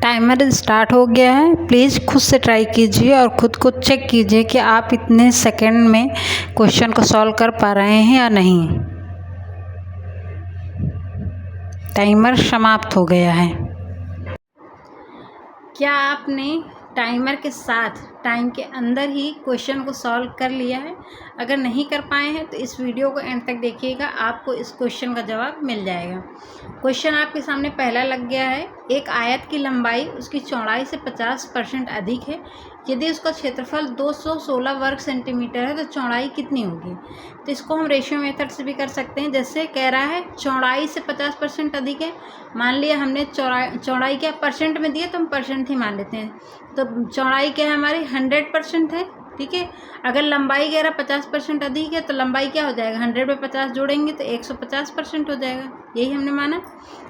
Timer start हो गया है। प्लीज़ खुद से ट्राई कीजिए और ख़ुद को चेक कीजिए कि आप इतने सेकंड में क्वेश्चन को सॉल्व कर पा रहे हैं या नहीं। टाइमर समाप्त हो गया है। क्या आपने टाइमर के साथ टाइम के अंदर ही क्वेश्चन को सॉल्व कर लिया है? अगर नहीं कर पाए हैं तो इस वीडियो को एंड तक देखिएगा, आपको इस क्वेश्चन का जवाब मिल जाएगा। क्वेश्चन आपके सामने पहला लग गया है। एक आयत की लंबाई उसकी चौड़ाई से 50% अधिक है। यदि उसका क्षेत्रफल 216 वर्ग सेंटीमीटर है तो चौड़ाई कितनी होगी? तो इसको हम रेशियो मेथड से भी कर सकते हैं। जैसे कह रहा है चौड़ाई से 50% अधिक है, मान लिया हमने चौड़ाई क्या परसेंट में दिया तो हम परसेंट ही मान लेते हैं। तो चौड़ाई क्या है हमारी 100% है, ठीक है। अगर लंबाई कह रहा 50% अधिक है तो लंबाई क्या हो जाएगा, 100 में 50 जोड़ेंगे तो 150% हो जाएगा, यही हमने माना।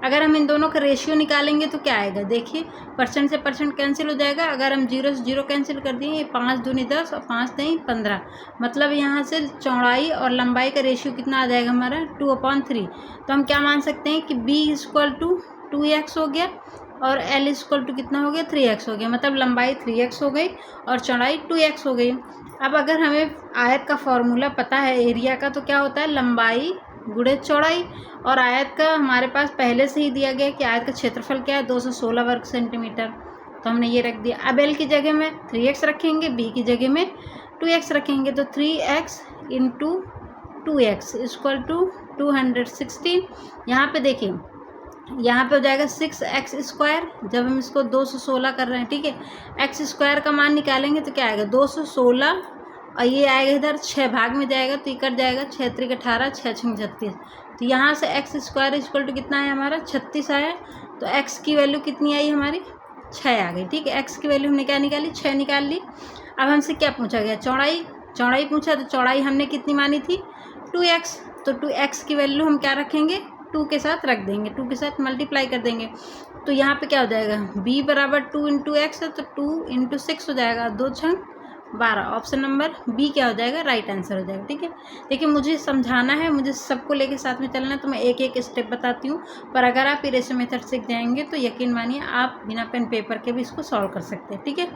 अगर हम इन दोनों का रेशियो निकालेंगे तो क्या आएगा, देखिए परसेंट से परसेंट कैंसिल हो जाएगा। अगर हम 0 से 0 कैंसिल कर दिए, 5 दूनी 10 और 5 नहीं 15, मतलब यहाँ से चौड़ाई और लंबाई का रेशियो कितना आ जाएगा हमारा 2/3। तो हम क्या मान सकते हैं कि b = 2x हो गया और L = कितना हो गया 3x हो गया, मतलब लंबाई 3x हो गई और चौड़ाई 2x हो गई। अब अगर हमें आयत का फॉर्मूला पता है एरिया का, तो क्या होता है लंबाई गुणे चौड़ाई, और आयत का हमारे पास पहले से ही दिया गया कि आयत का क्षेत्रफल क्या है 216 वर्ग सेंटीमीटर, तो हमने ये रख दिया। अब L की जगह में 3x रखेंगे, B की जगह में 2x रखेंगे, तो 3x × 2x = 216। यहाँ पे देखिए यहाँ पे हो जाएगा 6x²। जब हम इसको 216 कर रहे हैं, ठीक है, x² का मान निकालेंगे तो क्या आएगा 216, और ये आएगा इधर 6 भाग में जाएगा तो ये कट जाएगा, 6 × 3 = 18, 6 × 6 = 36। तो यहाँ से x² = कितना है हमारा 36 आया। तो x की वैल्यू कितनी आई हमारी 6 आ गई, ठीक है। x की वैल्यू हमने क्या निकाली 6 निकाल ली। अब हमसे क्या पूछा गया, चौड़ाई पूछा, तो चौड़ाई हमने कितनी मानी थी 2x, तो 2x की वैल्यू हम क्या रखेंगे 2 के साथ रख देंगे, 2 के साथ मल्टीप्लाई कर देंगे। तो यहाँ पे क्या हो जाएगा b = 2 × x है, तो 2 × 6 हो जाएगा, 2 × 6 = 12। ऑप्शन नंबर बी क्या हो जाएगा राइट आंसर हो जाएगा, ठीक है। देखिए मुझे समझाना है, मुझे सबको लेके साथ में चलना है, तो मैं एक एक स्टेप बताती हूँ, पर अगर आप ये रेशियो मेथड सीख जाएंगे तो यकीन मानिए आप बिना पेन पेपर के भी इसको सॉल्व कर सकते हैं, ठीक है।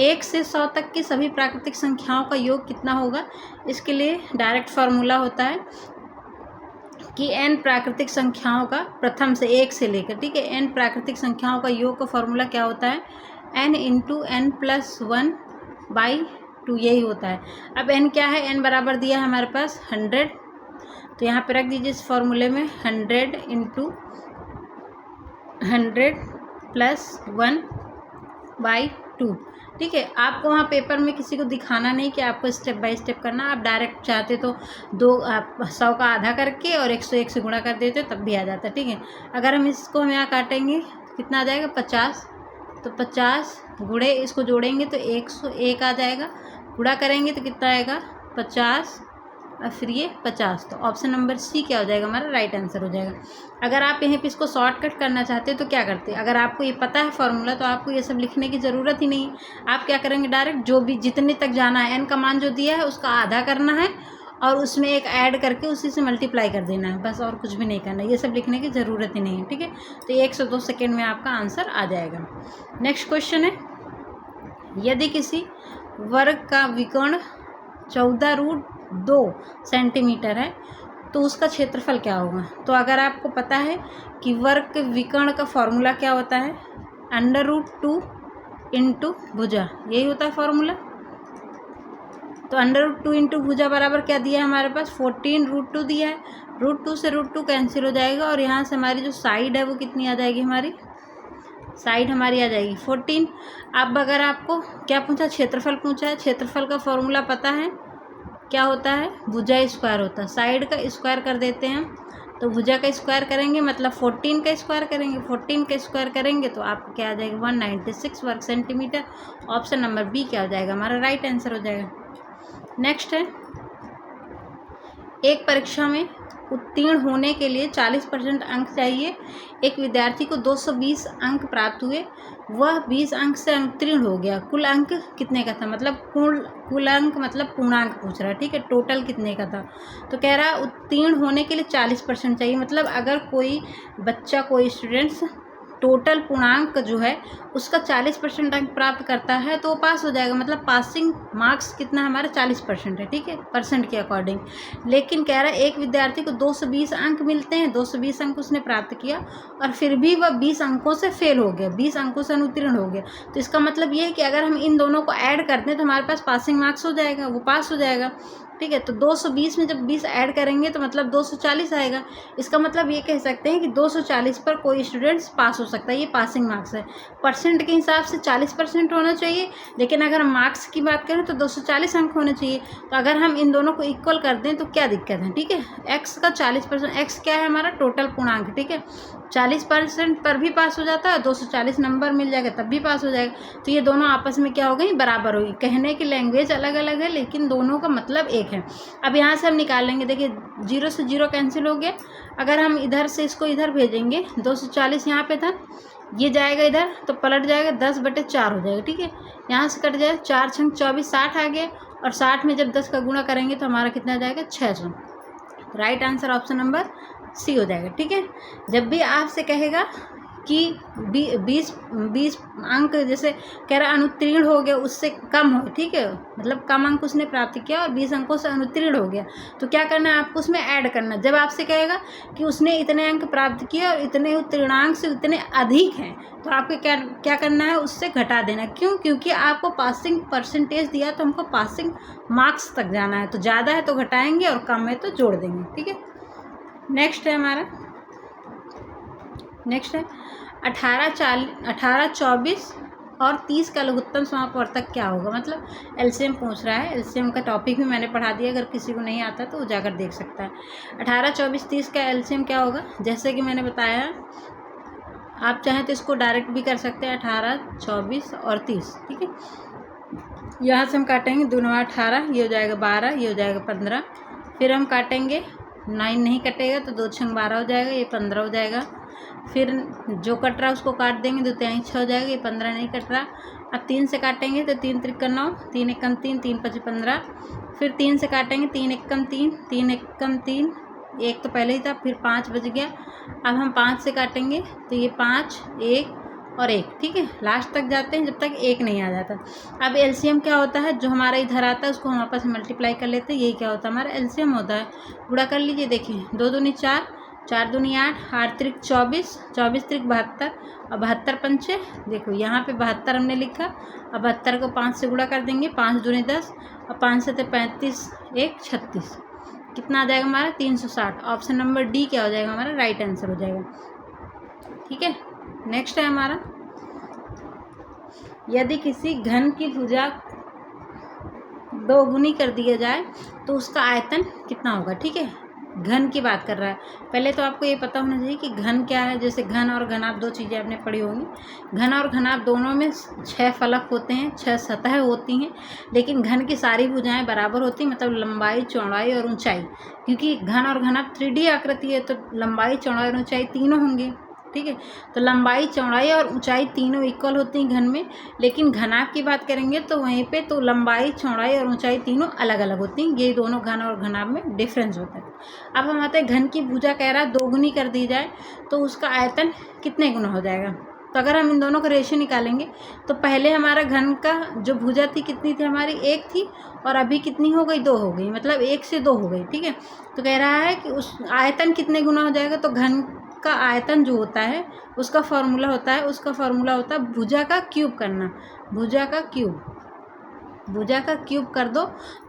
1 से 100 तक की सभी प्राकृतिक संख्याओं का योग कितना होगा? इसके लिए डायरेक्ट फार्मूला होता है कि n प्राकृतिक संख्याओं का, प्रथम से 1 से लेकर, ठीक है, n प्राकृतिक संख्याओं का योग का फॉर्मूला क्या होता है n × n + 1/2, यही होता है। अब n क्या है, n बराबर दिया है हमारे पास 100, तो यहाँ पे रख दीजिए इस फॉर्मूले में 100 × 100 + 1/2, ठीक है। आपको वहाँ पेपर में किसी को दिखाना नहीं कि आपको स्टेप बाय स्टेप करना, आप डायरेक्ट चाहते तो 100 का आधा करके और 101 से गुणा कर देते तब भी आ जाता, ठीक है। अगर हम इसको यहाँ काटेंगे कितना आ जाएगा 50, तो 50 गुणे इसको जोड़ेंगे तो 101 आ जाएगा, गुणा करेंगे तो कितना आएगा 50 और फिर ये 50। तो ऑप्शन नंबर सी क्या हो जाएगा हमारा राइट आंसर हो जाएगा। अगर आप यहीं पे इसको शॉर्टकट करना चाहते हैं तो क्या करते हैं, अगर आपको ये पता है फॉर्मूला तो आपको ये सब लिखने की ज़रूरत ही नहीं। आप क्या करेंगे, डायरेक्ट जो भी जितने तक जाना है n का मान जो दिया है उसका आधा करना है और उसमें एक ऐड करके उसी से मल्टीप्लाई कर देना है, बस और कुछ भी नहीं करना, ये सब लिखने की ज़रूरत ही नहीं है, ठीक है। तो 1 से 2 सेकेंड में आपका आंसर आ जाएगा। नेक्स्ट क्वेश्चन है, यदि किसी वर्ग का विकर्ण 14√2 सेंटीमीटर है तो उसका क्षेत्रफल क्या होगा? तो अगर आपको पता है कि वर्ग के विकर्ण का फॉर्मूला क्या होता है √2 × भुजा, यही होता है फॉर्मूला। तो √2 × भुजा बराबर क्या दिया है हमारे पास 14√2 दिया है। √2 से √2 कैंसिल हो जाएगा और यहाँ से हमारी जो साइड है वो कितनी आ जाएगी, हमारी साइड हमारी आ जाएगी 14। अब अगर आपको क्या पूछा, क्षेत्रफल पूछा है, क्षेत्रफल का फॉर्मूला पता है क्या होता है भुजा स्क्वायर होता है, साइड का स्क्वायर कर देते हैं, तो भुजा का स्क्वायर करेंगे मतलब 14 का स्क्वायर करेंगे, 14 का स्क्वायर करेंगे तो आपको क्या आ जाएगा 196 वर्ग सेंटीमीटर। ऑप्शन नंबर बी क्या हो जाएगा हमारा राइट आंसर हो जाएगा। नेक्स्ट है, एक परीक्षा में उत्तीर्ण होने के लिए 40% अंक चाहिए। एक विद्यार्थी को 220 अंक प्राप्त हुए, वह 20 अंक से उत्तीर्ण हो गया, कुल अंक कितने का था, मतलब कुल अंक मतलब पूर्णांक पूछ रहा है, ठीक है, टोटल कितने का था। तो कह रहा है उत्तीर्ण होने के लिए 40% चाहिए, मतलब अगर कोई बच्चा कोई स्टूडेंट्स टोटल पूर्णांक जो है उसका 40% अंक प्राप्त करता है तो वो पास हो जाएगा। मतलब पासिंग मार्क्स कितना है हमारा 40% है, ठीक है, परसेंट के अकॉर्डिंग। लेकिन कह रहा है एक विद्यार्थी को 220 अंक मिलते हैं, 220 अंक उसने प्राप्त किया और फिर भी वह 20 अंकों से फेल हो गया, 20 अंकों से अनुत्तीर्ण हो गया। तो इसका मतलब ये है कि अगर हम इन दोनों को ऐड करते हैं तो हमारे पास पासिंग मार्क्स हो जाएगा, वो पास हो जाएगा, ठीक है। तो 220 में जब 20 ऐड करेंगे तो मतलब 240 आएगा। इसका मतलब ये कह सकते हैं कि 240 पर कोई स्टूडेंट्स पास हो सकता है, ये पासिंग मार्क्स है। परसेंट के हिसाब से 40% होना चाहिए, लेकिन अगर हम मार्क्स की बात करें तो 240 अंक होने चाहिए। तो अगर हम इन दोनों को इक्वल कर दें तो क्या दिक्कत है, ठीक है। एक्स का 40%, एक्स क्या है हमारा टोटल पूर्णांक, ठीक है, 40% पर भी पास हो जाता है, 240 नंबर मिल जाएगा तब भी पास हो जाएगा। तो ये दोनों आपस में क्या हो गई, बराबर होगी। कहने की लैंग्वेज अलग अलग है लेकिन दोनों का मतलब एक है। अब यहाँ से हम निकाल लेंगे, देखिए 0 से 0 कैंसिल हो गया। अगर हम इधर से इसको इधर भेजेंगे, 240 यहाँ पे था, ये जाएगा इधर तो पलट जाएगा, 10/4 हो जाएगा, ठीक है। यहाँ से कट जाए, 4 छंग 24, 60 आ गया और 60 में जब 10 का गुणा करेंगे तो हमारा कितना आ जाएगा 600। Right answer option number C हो जाएगा, ठीक है। जब भी आपसे कहेगा कि 20 अंक जैसे कह रहा अनुत्तीर्ण हो गया, उससे कम हो, ठीक है, मतलब कम अंक उसने प्राप्त किया और 20 अंकों से अनुत्तीर्ण हो गया, तो क्या करना है आपको उसमें ऐड करना। जब आपसे कहेगा कि उसने इतने अंक प्राप्त किए और इतने उत्तीर्णांक से इतने अधिक हैं, तो आपको क्या करना है, उससे घटा देना। क्यों? क्योंकि आपको पासिंग परसेंटेज दिया तो हमको पासिंग मार्क्स तक जाना है, तो ज़्यादा है तो घटाएंगे और कम है तो जोड़ देंगे, ठीक है। नेक्स्ट है हमारा, नेक्स्ट है 18, 24 और 30 का लघुत्तम समापवर्तक क्या होगा। मतलब एलसीएम पूछ रहा है। एलसीएम का टॉपिक भी मैंने पढ़ा दिया, अगर किसी को नहीं आता तो वो जाकर देख सकता है। 18, 24, 30 का एलसीएम क्या होगा, जैसे कि मैंने बताया, आप चाहें तो इसको डायरेक्ट भी कर सकते हैं, 18, 24 और 30, ठीक है। यहाँ से हम काटेंगे 2 9 18, ये हो जाएगा 12, ये हो जाएगा 15। फिर हम काटेंगे, 9 नहीं कटेगा तो 2 छंग 12 हो जाएगा, ये 15 हो जाएगा। फिर जो कट रहा है उसको काट देंगे, 2 3 6 हो जाएगा, ये 15 नहीं कट रहा। अब 3 से काटेंगे तो 3 3 9, 3 1 3, 3 5 15। फिर 3 से काटेंगे, 3 1 3, 3 1 3, एक तो पहले ही था, फिर 5 बच गया। अब हम 5 से काटेंगे तो ये 5, 1 और 1, ठीक है, लास्ट तक जाते हैं जब तक 1 नहीं आ जाता। अब एलसीएम क्या होता है, जो हमारा इधर आता है उसको हम आपस में मल्टीप्लाई कर लेते हैं, यही क्या होता है हमारा एलसीएम होता है। गुणा कर लीजिए, देखिए 2 दूनी 4, 4 दूनी 8, 8 त्रिक 24, 24 त्रिक 72 और 72 पंचे, देखो यहाँ पे 72 हमने लिखा। अब 72 को 5 से गुणा कर देंगे, 5 दूनी 10 और 5 से 35, 1 36, कितना आ जाएगा हमारा 360। ऑप्शन नंबर डी क्या हो जाएगा हमारा राइट आंसर हो जाएगा, ठीक है। नेक्स्ट है हमारा, यदि किसी घन की भुजा 2 गुनी कर दिया जाए तो उसका आयतन कितना होगा, ठीक है। घन की बात कर रहा है। पहले तो आपको ये पता होना चाहिए कि घन क्या है। जैसे घन और घनाभ 2 चीज़ें आपने पढ़ी होंगी। घन और घनाभ दोनों में 6 फलक होते हैं, 6 सतह होती हैं, लेकिन घन की सारी भुजाएं बराबर होती हैं, मतलब लंबाई, चौड़ाई और ऊंचाई। क्योंकि घन और घनाभ 3D आकृति है तो लंबाई, चौड़ाई और ऊंचाई तीनों होंगी, ठीक है। तो लंबाई, चौड़ाई और ऊंचाई तीनों इक्वल होती हैं घन में, लेकिन घनाभ की बात करेंगे तो वहीं पे तो लंबाई, चौड़ाई और ऊंचाई तीनों अलग अलग होती हैं। ये दोनों घन और घनाभ में डिफरेंस होता है। अब हम आते हैं, घन की भुजा कह रहा है 2 गुनी कर दी जाए तो उसका आयतन कितने गुना हो जाएगा। तो अगर हम इन दोनों का रेशियो निकालेंगे तो पहले हमारा घन का जो भुजा थी कितनी थी हमारी, 1 थी, और अभी कितनी हो गई, 2 हो गई, मतलब 1 से 2 हो गई, ठीक है। तो कह रहा है कि उस आयतन कितने गुना हो जाएगा। तो घन का आयतन जो होता है उसका फॉर्मूला होता है भुजा का क्यूब करना। भुजा का क्यूब कर दो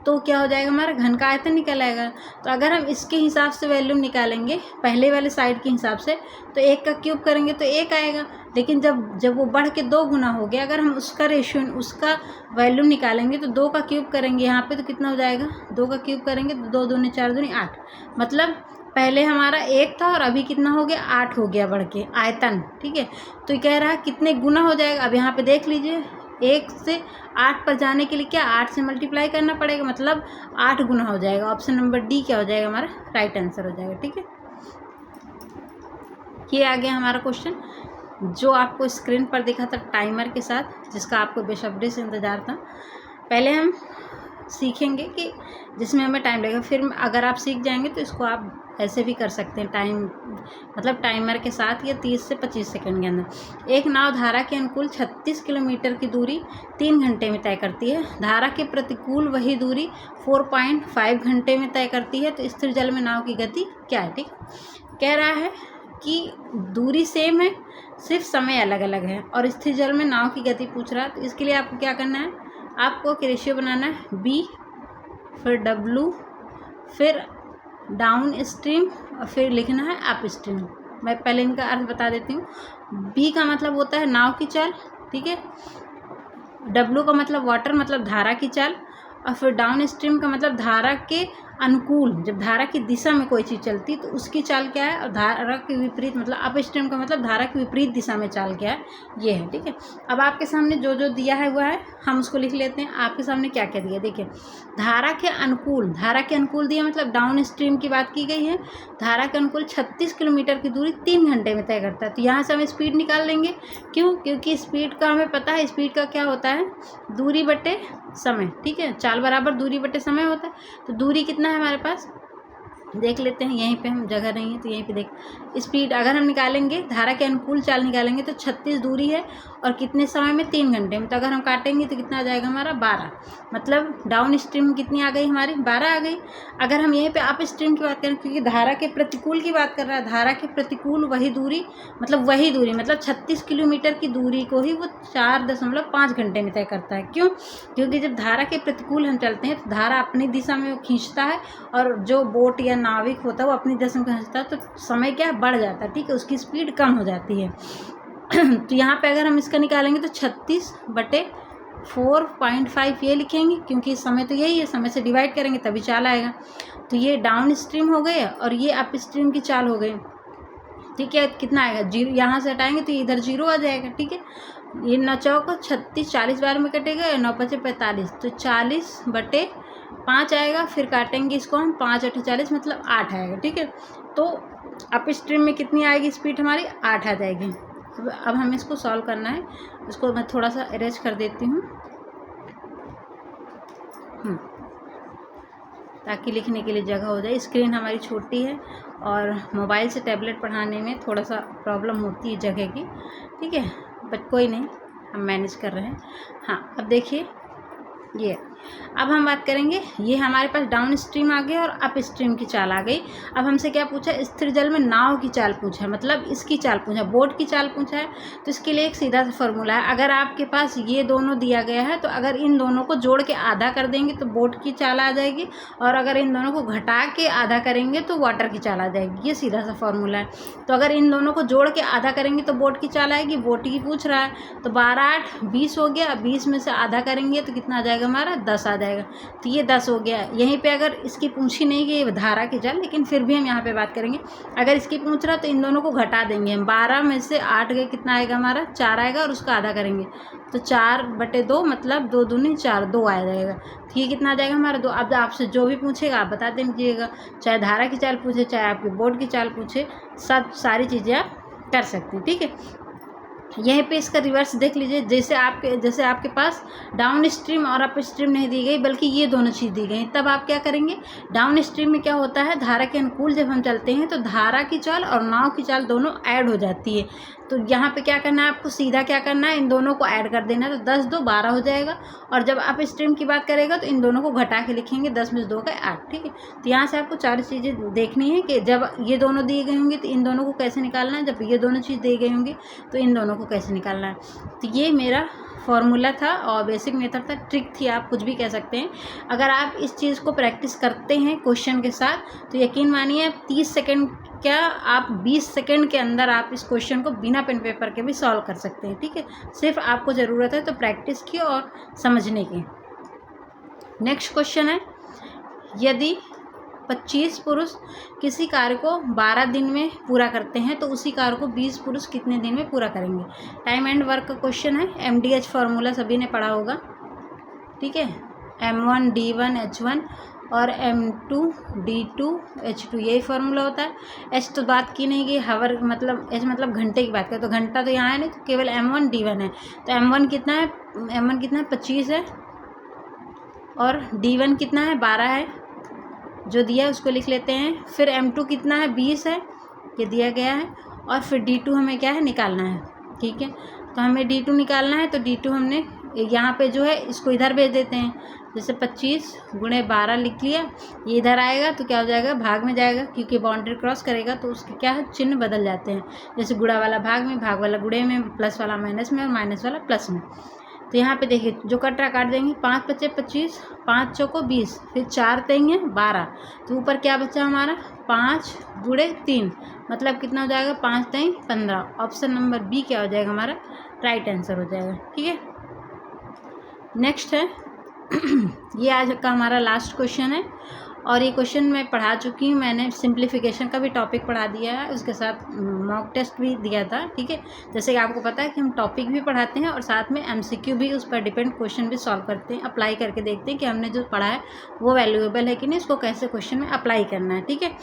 तो क्या हो जाएगा, हमारा घन का आयतन निकल आएगा। तो अगर हम इसके हिसाब से वैल्यू निकालेंगे पहले वाले साइड के हिसाब से, तो 1 का क्यूब करेंगे तो 1 आएगा। लेकिन जब वो बढ़ के 2 गुना हो गया, अगर हम उसका रेशियो, उसका वैल्यू निकालेंगे तो 2 का क्यूब करेंगे यहाँ पे तो कितना हो जाएगा, 2 का क्यूब करेंगे तो 2 दूनी 4 दूनी 8, मतलब पहले हमारा 1 था और अभी कितना हो गया, 8 हो गया बढ़ के आयतन, ठीक है। तो कह रहा है कितने गुना हो जाएगा। अब यहाँ पे देख लीजिए, 1 से 8 पर जाने के लिए क्या 8 से मल्टीप्लाई करना पड़ेगा, मतलब 8 गुना हो जाएगा। ऑप्शन नंबर डी क्या हो जाएगा हमारा राइट आंसर हो जाएगा, ठीक है। ये आ गया हमारा क्वेश्चन जो आपको स्क्रीन पर दिखा था टाइमर के साथ, जिसका आपको बेसब्री से इंतज़ार था। पहले हम सीखेंगे कि जिसमें हमें टाइम लगेगा। फिर अगर आप सीख जाएंगे तो इसको आप ऐसे भी कर सकते हैं, टाइम मतलब टाइमर के साथ, या 30 से 25 सेकंड के अंदर। एक नाव धारा के अनुकूल 36 किलोमीटर की दूरी 3 घंटे में तय करती है। धारा के प्रतिकूल वही दूरी 4.5 घंटे में तय करती है। तो स्थिर जल में नाव की गति क्या है? ठीक, कह रहा है कि दूरी सेम है, सिर्फ समय अलग अलग है, और स्थिर जल में नाव की गति पूछ रहा है। तो इसके लिए आपको क्या करना है, आपको एक रेशियो बनाना है, B फिर W फिर डाउन स्ट्रीम और फिर लिखना है अप स्ट्रीम। मैं पहले इनका अर्थ बता देती हूँ। B का मतलब होता है नाव की चाल, ठीक है। W का मतलब वाटर, मतलब धारा की चाल, और फिर डाउन स्ट्रीम का मतलब धारा के अनुकूल, जब धारा की दिशा में कोई चीज़ चलती तो उसकी चाल क्या है, और धारा के विपरीत मतलब अप स्ट्रीम का मतलब धारा की विपरीत दिशा में चाल क्या है, ये है, ठीक है। अब आपके सामने जो जो दिया है हुआ है हम उसको लिख लेते हैं। आपके सामने क्या क्या दिया, देखिए धारा के अनुकूल, धारा के अनुकूल दिया मतलब डाउन स्ट्रीम की बात की गई है। धारा के अनुकूल 36 किलोमीटर की दूरी 3 घंटे में तय करता है। तो यहाँ से हम स्पीड निकाल लेंगे, क्यों, क्योंकि स्पीड का हमें पता है, स्पीड का क्या होता है, दूरी बटे समय, ठीक है। चाल बराबर दूरी बटे समय होता है। तो दूरी कितना है हमारे पास, देख लेते हैं, यहीं पे हम जगह नहीं है तो यहीं पे देख, स्पीड अगर हम निकालेंगे, धारा के अनुकूल चाल निकालेंगे तो 36 दूरी है और कितने समय में, 3 घंटे में। तो अगर हम काटेंगे तो कितना आ जाएगा हमारा, 12, मतलब डाउन स्ट्रीम कितनी आ गई हमारी, 12 आ गई। अगर हम यहीं पे अप स्ट्रीम की बात करें, क्योंकि धारा के प्रतिकूल की बात कर रहा है, धारा के प्रतिकूल वही दूरी मतलब 36 किलोमीटर की दूरी को ही वो 4.5 घंटे में तय करता है। क्यों, क्योंकि जब धारा के प्रतिकूल हम चलते हैं तो धारा अपनी दिशा में वो खींचता है, और जो बोट या नाविक होता है वो अपनी दिशा में खींचता है, तो समय क्या बढ़ जाता है, ठीक है, उसकी स्पीड कम हो जाती है। तो यहाँ पे अगर हम इसका निकालेंगे तो 36/4.5 ये लिखेंगे, क्योंकि समय तो यही है, समय से डिवाइड करेंगे तभी चाल आएगा। तो ये डाउन स्ट्रीम हो गए और ये अप स्ट्रीम की चाल हो गई, ठीक है। कितना आएगा, 0, यहाँ से हटाएंगे तो इधर 0 आ जाएगा, ठीक है। ये 9 चौक 36, 40 बार में कटेगा, 9 पचे 45, तो 40/5 आएगा। फिर काटेंगे इसको हम, 5 8 40 मतलब 8 आएगा, ठीक है। तो अप स्ट्रीम में कितनी आएगी स्पीड हमारी, 8 आ जाएगी। अब हमें इसको सॉल्व करना है, इसको मैं थोड़ा सा अरेंज कर देती हूँ ताकि लिखने के लिए जगह हो जाए। स्क्रीन हमारी छोटी है और मोबाइल से टैबलेट पढ़ाने में थोड़ा सा प्रॉब्लम होती है जगह की, ठीक है, बट कोई नहीं, हम मैनेज कर रहे हैं। हाँ, अब देखिए ये, अब हम बात करेंगे, ये हमारे पास डाउन स्ट्रीम आ गया और अप स्ट्रीम की चाल आ गई। अब हमसे क्या पूछा, स्थिर जल में नाव की चाल पूछा है, मतलब इसकी चाल पूछा, बोट की चाल पूछा है। तो इसके लिए एक सीधा सा फॉर्मूला है। अगर आपके पास ये दोनों दिया गया है तो अगर इन दोनों को जोड़ के आधा कर देंगे तो बोट की चाल आ जाएगी, और अगर इन दोनों को घटा के आधा करेंगे तो वाटर की चाल आ जाएगी। ये सीधा सा फॉर्मूला है। तो अगर इन दोनों को जोड़ के आधा करेंगे तो बोट की चाल आएगी, बोट की पूछ रहा है। तो 12 8 20 हो गया, 20 में से आधा करेंगे तो कितना आ जाएगा हमारा, 10 आ जाएगा। तो ये 10 हो गया। यहीं पे अगर इसकी पूछी नहीं गई धारा की चाल, लेकिन फिर भी हम यहाँ पे बात करेंगे, अगर इसकी पूछ रहा तो इन दोनों को घटा देंगे हम। 12 में से 8 गए, कितना आएगा हमारा, 4 आएगा, और उसका आधा करेंगे तो 4/2 मतलब 2 दूनी 4, 2 आ जाएगा। तो ये कितना आ जाएगा हमारा, 2। अब आपसे जो भी पूछेगा आप बता दीजिएगा, चाहे धारा की चाल पूछे, चाहे आपकी बोट की चाल पूछे, सब सारी चीज़ें आप कर सकते हैं, ठीक है। यहीं पे इसका रिवर्स देख लीजिए, जैसे आपके पास डाउन स्ट्रीम और अप स्ट्रीम नहीं दी गई, बल्कि ये दोनों चीज़ दी गई, तब आप क्या करेंगे, डाउन स्ट्रीम में क्या होता है, धारा के अनुकूल जब हम चलते हैं तो धारा की चाल और नाव की चाल दोनों ऐड हो जाती है। तो यहाँ पे क्या करना है आपको, सीधा क्या करना है, इन दोनों को ऐड कर देना है। तो 10 2 12 हो जाएगा, और जब अप स्ट्रीम की बात करेगा तो इन दोनों को घटा के लिखेंगे, 10 में से 2 का 8, ठीक है। तो यहाँ से आपको 4 चीज़ें देखनी है कि जब ये दोनों दिए गए होंगे तो इन दोनों को कैसे निकालना है, जब ये दोनों चीज़ दी गई होंगी तो इन दोनों को कैसे निकालना है। तो ये मेरा फॉर्मूला था और बेसिक मेथड था, ट्रिक थी, आप कुछ भी कह सकते हैं। अगर आप इस चीज़ को प्रैक्टिस करते हैं क्वेश्चन के साथ तो यकीन मानिए 30 सेकंड क्या, आप 20 सेकंड के अंदर आप इस क्वेश्चन को बिना पेन पेपर के भी सॉल्व कर सकते हैं, ठीक है। सिर्फ आपको ज़रूरत है तो प्रैक्टिस की और समझने की। नेक्स्ट क्वेश्चन है, यदि 25 पुरुष किसी कार्य को 12 दिन में पूरा करते हैं तो उसी कार्य को 20 पुरुष कितने दिन में पूरा करेंगे। टाइम एंड वर्क का क्वेश्चन है। MDH फार्मूला सभी ने पढ़ा होगा, ठीक है। M1 D1 H1 और M2 D2 H2 यही फार्मूला होता है। H तो बात की नहीं गई, हावर मतलब H मतलब घंटे की बात करें तो घंटा तो यहाँ है नहीं, तो केवल M1 D1 है। तो M1 कितना है, 25 है, और D1 कितना है 12 है, जो दिया है उसको लिख लेते हैं। फिर M2 कितना है 20 है, ये दिया गया है। और फिर D2 हमें क्या है निकालना है, ठीक है। तो हमें D2 निकालना है, तो D2 हमने यहाँ पे जो है इसको इधर भेज देते हैं। जैसे 25 गुणे 12 लिख लिया, ये इधर आएगा तो क्या हो जाएगा, भाग में जाएगा, क्योंकि बाउंड्री क्रॉस करेगा तो उसके क्या है चिन्ह बदल जाते हैं। जैसे गुणा वाला भाग में, भाग वाला गुणे में, प्लस वाला माइनस में और माइनस वाला प्लस में। तो यहाँ पे देखिए जो कट रहा काट देंगे, 5 बचे 25, 5 चौको 20, फिर 4 देंगे 12, तो ऊपर क्या बचा हमारा 5 गुणे 3, मतलब कितना हो जाएगा 5 3 15। ऑप्शन नंबर बी क्या हो जाएगा हमारा राइट आंसर हो जाएगा, ठीक है। नेक्स्ट है ये आज का हमारा लास्ट क्वेश्चन है, और ये क्वेश्चन मैं पढ़ा चुकी हूँ, मैंने सिंप्लीफिकेशन का भी टॉपिक पढ़ा दिया है, उसके साथ मॉक टेस्ट भी दिया था, ठीक है। जैसे कि आपको पता है कि हम टॉपिक भी पढ़ाते हैं और साथ में MCQ भी उस पर डिपेंड क्वेश्चन भी सॉल्व करते हैं, अप्लाई करके देखते हैं कि हमने जो पढ़ा है वो वैल्यूएबल है कि नहीं, इसको कैसे क्वेश्चन में अप्लाई करना है, ठीक है।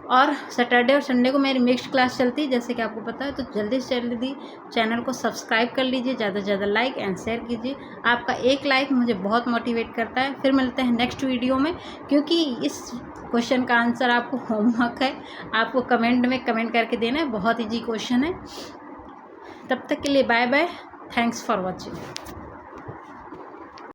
और सैटरडे और संडे को मेरी मिक्स्ड क्लास चलती है, जैसे कि आपको पता है, तो जल्दी से जल्दी चैनल को सब्सक्राइब कर लीजिए, ज़्यादा से ज़्यादा लाइक एंड शेयर कीजिए। आपका एक लाइक मुझे बहुत मोटिवेट करता है। फिर मिलते हैं नेक्स्ट वीडियो में, क्योंकि इस क्वेश्चन का आंसर आपको होमवर्क है, आपको कमेंट में कमेंट करके देना है, बहुत ईजी क्वेश्चन है। तब तक के लिए bye bye, thanks for watching.